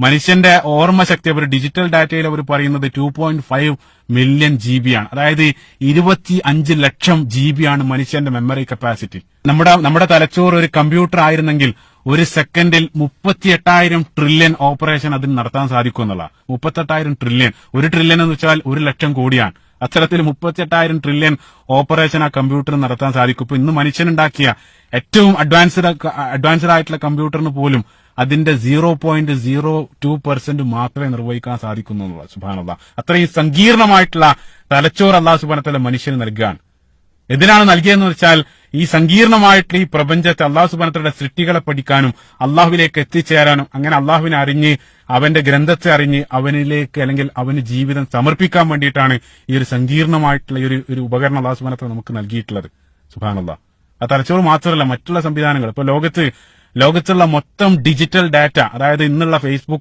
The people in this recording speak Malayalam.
മനുഷ്യന്റെ ഓർമ്മശക്തി അവർ ഡിജിറ്റൽ ഡാറ്റയിൽ അവർ പറയുന്നത് 2.5 മില്യൺ GB ആണ്. അതായത് 25 ലക്ഷം GB ആണ് മനുഷ്യന്റെ മെമ്മറി കപ്പാസിറ്റി. നമ്മുടെ തലച്ചോറ് ഒരു കമ്പ്യൂട്ടർ ആയിരുന്നെങ്കിൽ ഒരു സെക്കൻഡിൽ 38,000 ട്രില്യൺ ഓപ്പറേഷൻ അതിന് നടത്താൻ സാധിക്കും എന്നുള്ള. 38,000 ട്രില്യൺ, 1 ട്രില്യൺ എന്ന് വെച്ചാൽ 1,00,000 കോടിയാണ്. അത്തരത്തിൽ 38,000 ട്രില്യൺ ഓപ്പറേഷൻ ആ കമ്പ്യൂട്ടർ നടത്താൻ സാധിക്കും. ഇപ്പൊ ഇന്ന് മനുഷ്യനുണ്ടാക്കിയ ഏറ്റവും അഡ്വാൻസ്ഡ് ആയിട്ടുള്ള കമ്പ്യൂട്ടറിന് പോലും അതിന്റെ 0.02% മാത്രമേ നിർവഹിക്കാൻ സാധിക്കുന്നുള്ളൂ. സുബ്ഹാനല്ലാഹ്, അത്രയും സങ്കീർണമായിട്ടുള്ള തലച്ചോറ് അല്ലാഹു സുബ്ഹാനഹു വ തആല മനുഷ്യന് നൽകുകയാണ്. എന്തിനാണ് നൽകിയതെന്ന് വെച്ചാൽ ഈ സങ്കീർണമായിട്ടുള്ള ഈ പ്രപഞ്ചത്തെ അല്ലാഹു സുബ്ഹാനഹു വ തആലയുടെ സൃഷ്ടികളെ പഠിക്കാനും അള്ളാഹുവിലേക്ക് എത്തിച്ചേരാനും അങ്ങനെ അള്ളാഹുവിനെ അറിഞ്ഞ് അവന്റെ ഗ്രന്ഥത്തെ അറിഞ്ഞ് അവനിലേക്ക് അല്ലെങ്കിൽ അവന് ജീവിതം സമർപ്പിക്കാൻ വേണ്ടിയിട്ടാണ് ഈ ഒരു സങ്കീർണമായിട്ടുള്ള ഒരു ഉപകരണം അല്ലാഹു സുബ്ഹാനഹു വ തആല നമുക്ക് നൽകിയിട്ടുള്ളത്. സുബ്ഹാനല്ലാഹ്, ആ തലച്ചോറ് മാത്രമല്ല മറ്റുള്ള സംവിധാനങ്ങൾ. ഇപ്പൊ ലോകത്തുള്ള മൊത്തം ഡിജിറ്റൽ ഡാറ്റ, അതായത് ഇന്നുള്ള ഫേസ്ബുക്ക്